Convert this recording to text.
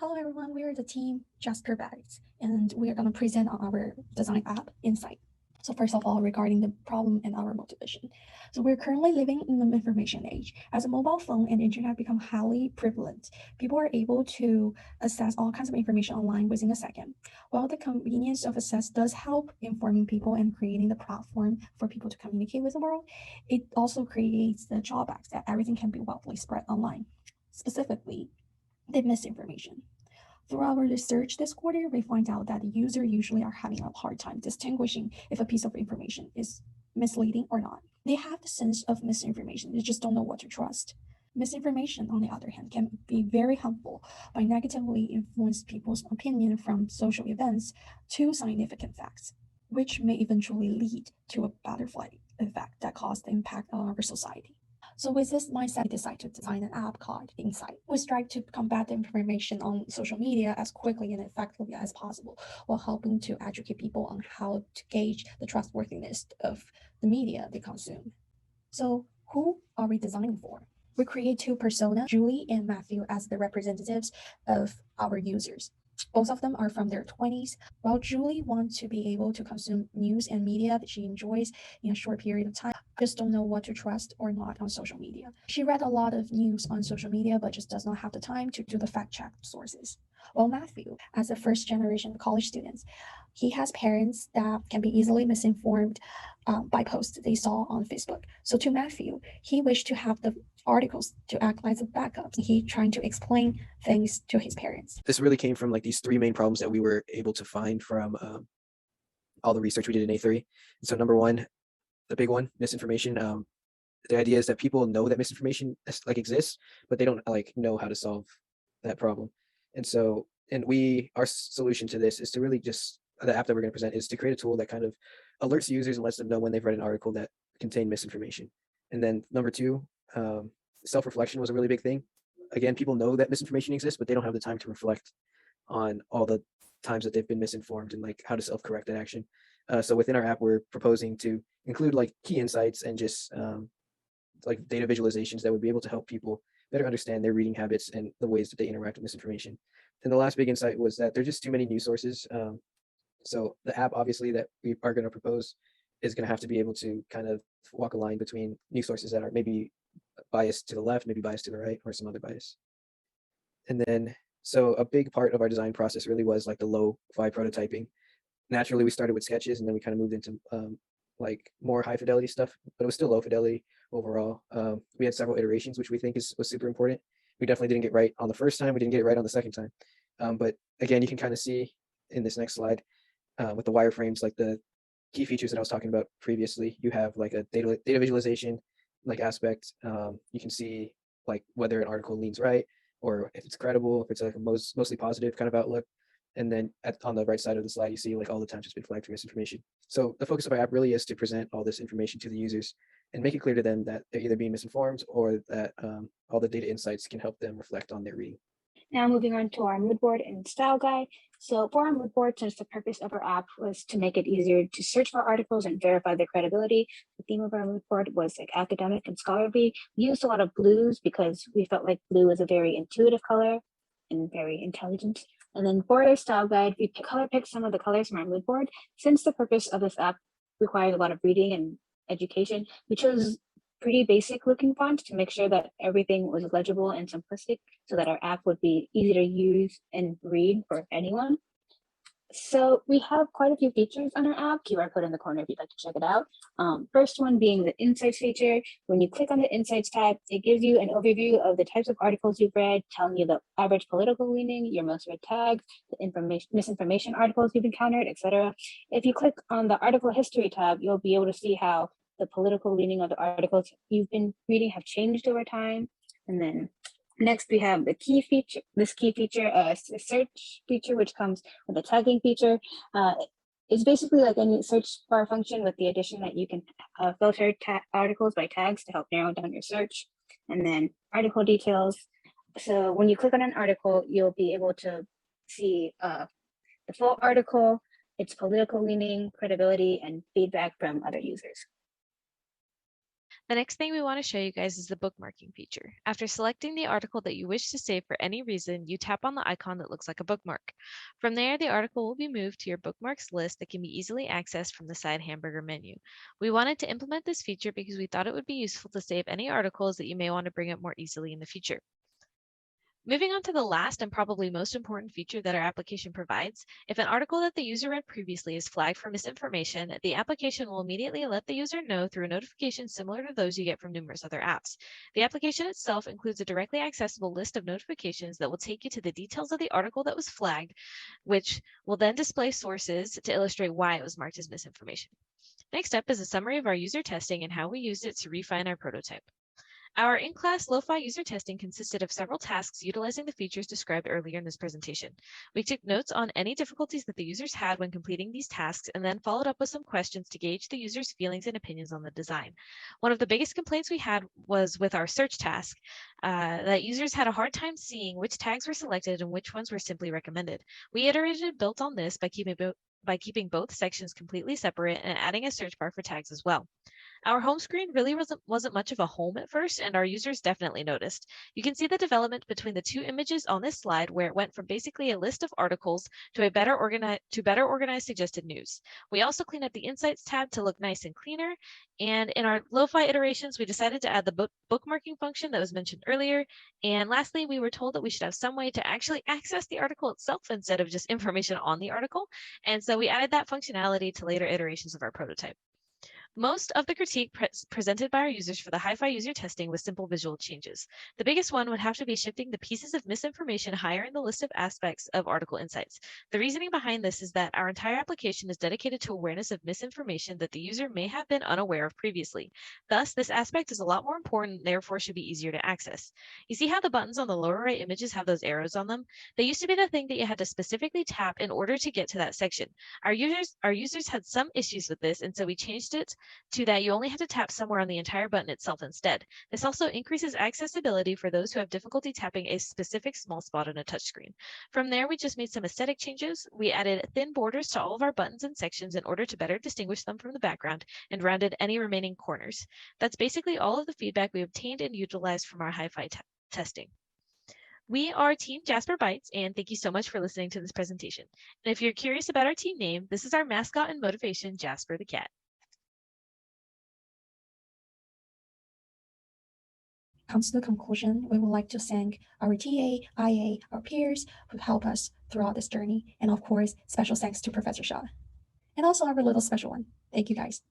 Hello everyone, we are the team Jasper Bags, and we are going to present on our design app Insight. So first of all, regarding the problem and our motivation. So we're currently living in the information age. As a mobile phone and internet become highly prevalent, people are able to access all kinds of information online within a second. While the convenience of access does help informing people and creating the platform for people to communicate with the world, it also creates the drawbacks that everything can be widely spread online. Specifically, the misinformation. Through our research this quarter, we find out that users usually are having a hard time distinguishing if a piece of information is misleading or not. They have the sense of misinformation, they just don't know what to trust. Misinformation, on the other hand, can be very harmful by negatively influence people's opinion from social events to significant facts, which may eventually lead to a butterfly effect that causes the impact on our society. So with this mindset, we decided to design an app called Insight. We strive to combat the information on social media as quickly and effectively as possible, while helping to educate people on how to gauge the trustworthiness of the media they consume. So who are we designing for? We create two personas, Julie and Matthew, as the representatives of our users. Both of them are from their 20s. While Julie wants to be able to consume news and media that she enjoys in a short period of time, just don't know what to trust or not on social media. She read a lot of news on social media, but just does not have the time to do the fact check sources. While Matthew, as a first generation college student, he has parents that can be easily misinformed by posts they saw on Facebook. So to Matthew, he wished to have the articles to act as a backup. He trying to explain things to his parents. This really came from like these three main problems that we were able to find from all the research we did in A3. So number one, the big one, misinformation. The idea is that people know that misinformation like exists, but they don't like know how to solve that problem. And so, our solution to this is to really just, the app that we're going to present is to create a tool that kind of alerts users and lets them know when they've read an article that contained misinformation. And then number two, self-reflection was a really big thing. Again, people know that misinformation exists, but they don't have the time to reflect on all the times that they've been misinformed and like how to self-correct that action. So within our app, we're proposing to include like key insights and just like data visualizations that would be able to help people better understand their reading habits and the ways that they interact with misinformation. And the last big insight was that there's just too many news sources. So the app, obviously, that we are going to propose is going to have to be able to kind of walk a line between news sources that are maybe biased to the left, maybe biased to the right, or some other bias. And then, so a big part of our design process really was like the low-fi prototyping. Naturally, we started with sketches, and then we kind of moved into like more high fidelity stuff, but it was still low fidelity overall. We had several iterations, which we think was super important. We definitely didn't get right on the first time. We didn't get it right on the second time. But again, you can kind of see in this next slide with the wireframes, like the key features that I was talking about previously. You have like a data visualization like aspect. You can see like whether an article leans right or if it's credible, if it's like a mostly positive kind of outlook. And then on the right side of the slide, you see like all the times it's been flagged for misinformation. So the focus of our app really is to present all this information to the users and make it clear to them that they're either being misinformed or that all the data insights can help them reflect on their reading. Now moving on to our mood board and style guide. So for our mood board, since the purpose of our app was to make it easier to search for articles and verify their credibility, the theme of our mood board was like academic and scholarly. We used a lot of blues because we felt like blue is a very intuitive color and very intelligent. And then for our style guide, we color picked some of the colors from our mood board. Since the purpose of this app requires a lot of reading and education, we chose pretty basic looking fonts to make sure that everything was legible and simplistic so that our app would be easy to use and read for anyone. So we have quite a few features on our app, QR code in the corner if you'd like to check it out. First one being the Insights feature. When you click on the Insights tab, it gives you an overview of the types of articles you've read, telling you the average political leaning, your most read tags, the misinformation articles you've encountered, etc. If you click on the Article History tab, you'll be able to see how the political leaning of the articles you've been reading have changed over time. And then next, we have the key feature, the search feature, which comes with a tagging feature. It's basically like any search bar function with the addition that you can filter articles by tags to help narrow down your search. And then article details. So when you click on an article, you'll be able to see the full article, its political leaning, credibility, and feedback from other users. The next thing we want to show you guys is the bookmarking feature. After selecting the article that you wish to save for any reason, you tap on the icon that looks like a bookmark. From there, the article will be moved to your bookmarks list that can be easily accessed from the side hamburger menu. We wanted to implement this feature because we thought it would be useful to save any articles that you may want to bring up more easily in the future. Moving on to the last and probably most important feature that our application provides, if an article that the user read previously is flagged for misinformation, the application will immediately let the user know through a notification similar to those you get from numerous other apps. The application itself includes a directly accessible list of notifications that will take you to the details of the article that was flagged, which will then display sources to illustrate why it was marked as misinformation. Next up is a summary of our user testing and how we used it to refine our prototype. Our in-class lo-fi user testing consisted of several tasks utilizing the features described earlier in this presentation. We took notes on any difficulties that the users had when completing these tasks and then followed up with some questions to gauge the users' feelings and opinions on the design. One of the biggest complaints we had was with our search task, that users had a hard time seeing which tags were selected and which ones were simply recommended. We iterated and built on this by keeping both sections completely separate and adding a search bar for tags as well. Our home screen really wasn't much of a home at first, and our users definitely noticed. You can see the development between the two images on this slide, where it went from basically a list of articles to better organized suggested news. We also cleaned up the Insights tab to look nice and cleaner. And in our lo-fi iterations, we decided to add the bookmarking function that was mentioned earlier. And lastly, we were told that we should have some way to actually access the article itself instead of just information on the article. And so we added that functionality to later iterations of our prototype. Most of the critique presented by our users for the hi-fi user testing was simple visual changes. The biggest one would have to be shifting the pieces of misinformation higher in the list of aspects of article insights. The reasoning behind this is that our entire application is dedicated to awareness of misinformation that the user may have been unaware of previously. Thus, this aspect is a lot more important, therefore should be easier to access. You see how the buttons on the lower right images have those arrows on them? They used to be the thing that you had to specifically tap in order to get to that section. Our users had some issues with this, and so we changed it to that you only have to tap somewhere on the entire button itself instead. This also increases accessibility for those who have difficulty tapping a specific small spot on a touchscreen. From there, we just made some aesthetic changes. We added thin borders to all of our buttons and sections in order to better distinguish them from the background and rounded any remaining corners. That's basically all of the feedback we obtained and utilized from our hi-fi testing. We are Team Jasper Bytes, and thank you so much for listening to this presentation. And if you're curious about our team name, this is our mascot and motivation, Jasper the Cat. Comes to the conclusion, we would like to thank our TA, IA, our peers who help us throughout this journey, and of course, special thanks to Professor Shaw. And also our little special one. Thank you guys.